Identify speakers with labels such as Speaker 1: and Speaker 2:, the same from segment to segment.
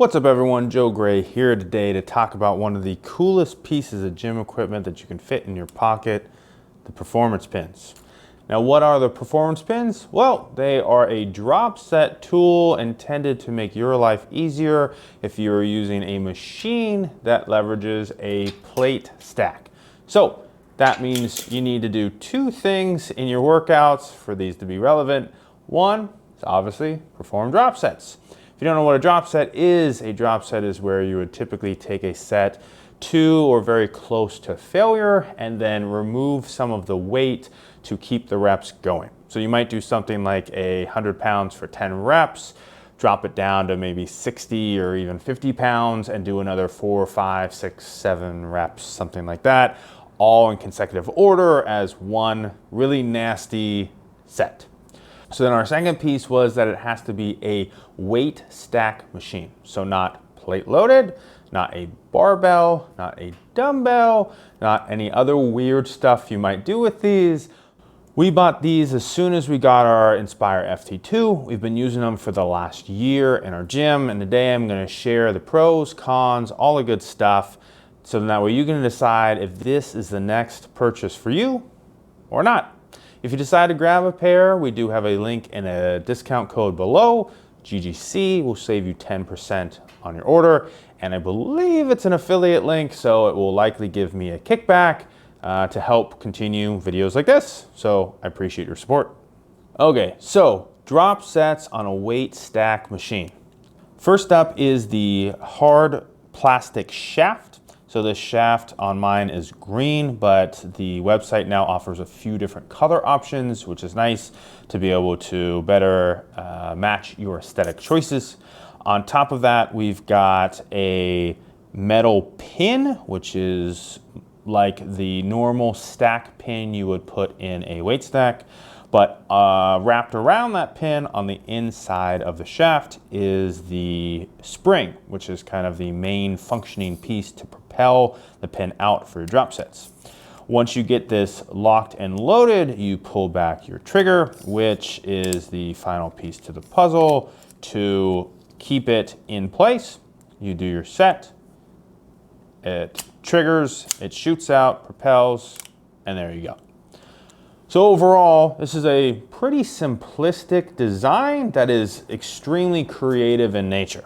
Speaker 1: What's up everyone, Joe Gray here today to talk about one of the coolest pieces of gym equipment that you can fit in your pocket, the performance pins. Now what are the performance pins? Well, they are a drop set tool intended to make your life easier if you're using a machine that leverages a plate stack. So that means you need to do two things in your workouts for these to be relevant. One is obviously perform drop sets. If you don't know what a drop set is where you would typically take a set to or very close to failure and then remove some of the weight to keep the reps going. So you might do something like 100 pounds for 10 reps, drop it down to maybe 60 or even 50 pounds and do another 4, 5, 6, 7 reps, something like that, all in consecutive order as one really nasty set. So then our second piece was that it has to be a weight stack machine. So not plate loaded, not a barbell, not a dumbbell, not any other weird stuff you might do with these. We bought these as soon as we got our Inspire FT2. We've been using them for the last year in our gym, and today I'm gonna share the pros, cons, all the good stuff, so that way you can decide if this is the next purchase for you or not. If you decide to grab a pair, we do have a link and a discount code below. GGC will save you 10% on your order. And I believe it's an affiliate link, so it will likely give me a kickback to help continue videos like this. So I appreciate your support. Okay, so drop sets on a weight stack machine. First up is the hard plastic shaft. So this shaft on mine is green, but the website now offers a few different color options, which is nice to be able to better match your aesthetic choices. On top of that, we've got a metal pin, which is like the normal stack pin you would put in a weight stack. But wrapped around that pin on the inside of the shaft is the spring, which is kind of the main functioning piece to propel the pin out for your drop sets. Once you get this locked and loaded, you pull back your trigger, which is the final piece to the puzzle. To keep it in place, you do your set, it triggers, it shoots out, propels, and there you go. So overall, this is a pretty simplistic design that is extremely creative in nature.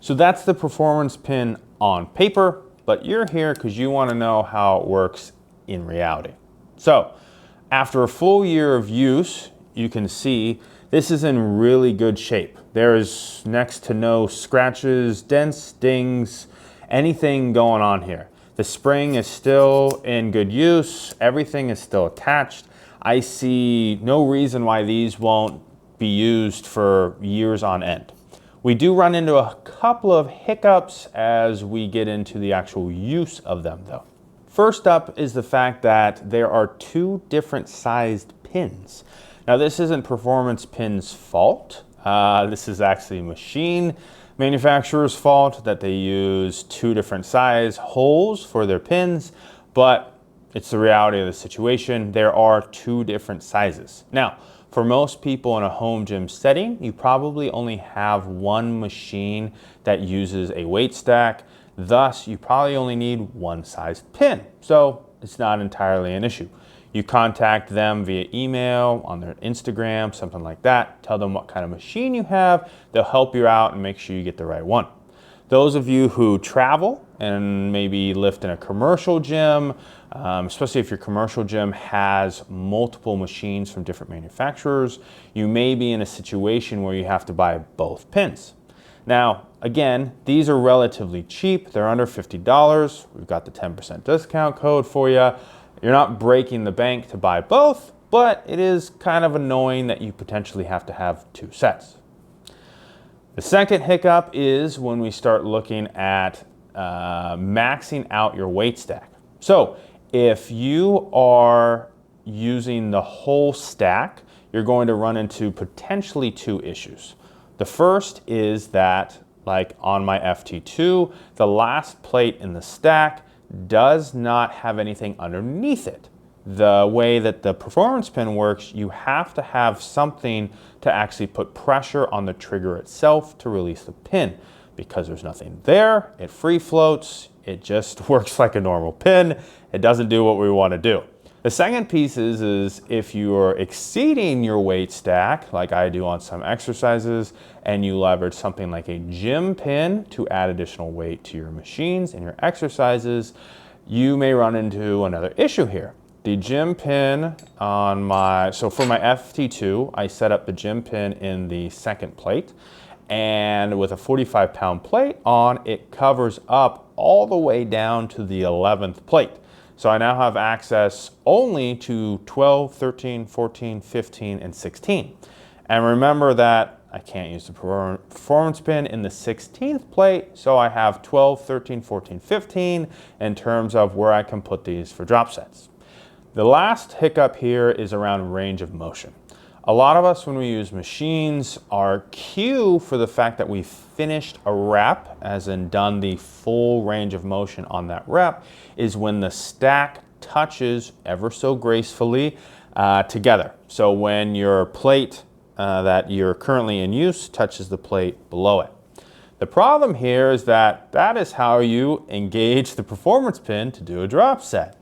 Speaker 1: So that's the performance pin on paper, but you're here because you want to know how it works in reality. So after a full year of use, you can see this is in really good shape. There is next to no scratches, dents, dings, anything going on here. The spring is still in good use. Everything is still attached. I see no reason why these won't be used for years on end. We do run into a couple of hiccups as we get into the actual use of them though. First up is the fact that there are two different sized pins. Now this isn't Performance Pin's fault. This is actually machine manufacturer's fault that they use two different size holes for their pins, but it's the reality of the situation. There are two different sizes. Now, for most people in a home gym setting, you probably only have one machine that uses a weight stack. Thus, you probably only need one size pin. So it's not entirely an issue. You contact them via email, on their Instagram, something like that. Tell them what kind of machine you have. They'll help you out and make sure you get the right one. Those of you who travel and maybe lift in a commercial gym, especially if your commercial gym has multiple machines from different manufacturers, you may be in a situation where you have to buy both pins. Now, again, these are relatively cheap. They're under $50. We've got the 10% discount code for you. You're not breaking the bank to buy both, but it is kind of annoying that you potentially have to have two sets. The second hiccup is when we start looking at maxing out your weight stack. So if you are using the whole stack, you're going to run into potentially two issues. The first is that, like on my FT2, the last plate in the stack does not have anything underneath it. The way that the performance pin works, you have to have something to actually put pressure on the trigger itself to release the pin. because there's nothing there, it free floats, it just works like a normal pin. It doesn't do what we want to do. The second piece is if you're exceeding your weight stack, like I do on some exercises, and you leverage something like a gym pin to add additional weight to your machines and your exercises, you may run into another issue here. The gym pin on so for my FT2, I set up the gym pin in the second plate, and with a 45-pound plate on, it covers up all the way down to the 11th plate. So I now have access only to 12, 13, 14, 15, and 16. And remember that I can't use the performance pin in the 16th plate, so I have 12, 13, 14, 15 in terms of where I can put these for drop sets. The last hiccup here is around range of motion. A lot of us, when we use machines, our cue for the fact that we finished a rep, as in done the full range of motion on that rep, is when the stack touches ever so gracefully together. So when your plate that you're currently in use touches the plate below it. The problem here is that that is how you engage the performance pin to do a drop set.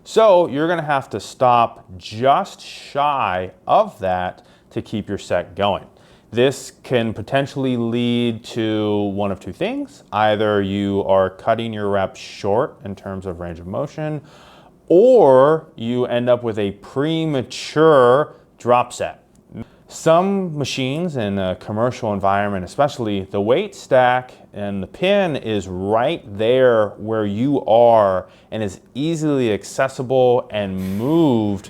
Speaker 1: So you're gonna have to stop just shy of that to keep your set going. This can potentially lead to one of two things. Either you are cutting your reps short in terms of range of motion, or you end up with a premature drop set. Some machines in a commercial environment, especially, the weight stack and the pin is right there where you are and is easily accessible and moved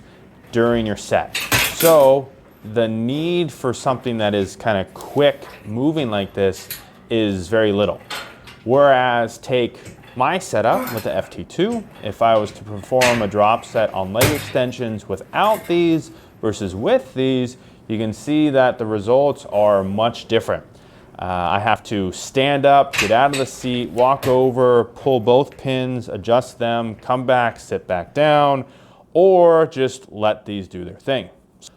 Speaker 1: during your set. So the need for something that is kind of quick moving like this is very little. Whereas take my setup with the FT2, if I was to perform a drop set on leg extensions without these versus with these, you can see that the results are much different. I have to stand up, get out of the seat, walk over, pull both pins, adjust them, come back, sit back down, or just let these do their thing.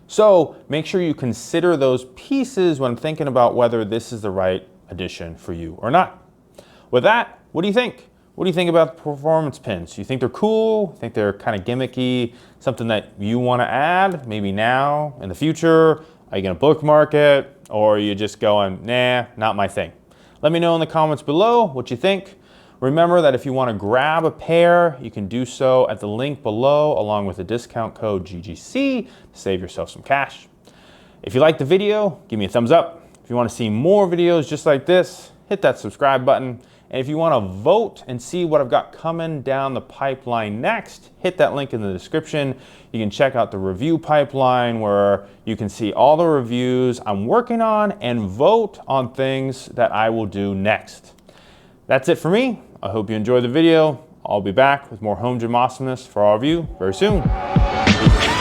Speaker 1: So make sure you consider those pieces when thinking about whether this is the right addition for you or not. With that, what do you think? What do you think about the performance pins? You think they're cool? Think they're kind of gimmicky? Something that you want to add, maybe now, in the future? Are you going to bookmark it? Or are you just going, nah, not my thing? Let me know in the comments below what you think. Remember that if you want to grab a pair, you can do so at the link below, along with the discount code GGC to save yourself some cash. If you liked the video, give me a thumbs up. If you want to see more videos just like this, hit that subscribe button. And if you want to vote and see what I've got coming down the pipeline next, hit that link in the description. You can check out the review pipeline where you can see all the reviews I'm working on and vote on things that I will do next. That's it for me. I hope you enjoyed the video. I'll be back with more home gym awesomeness for all of you very soon. Peace.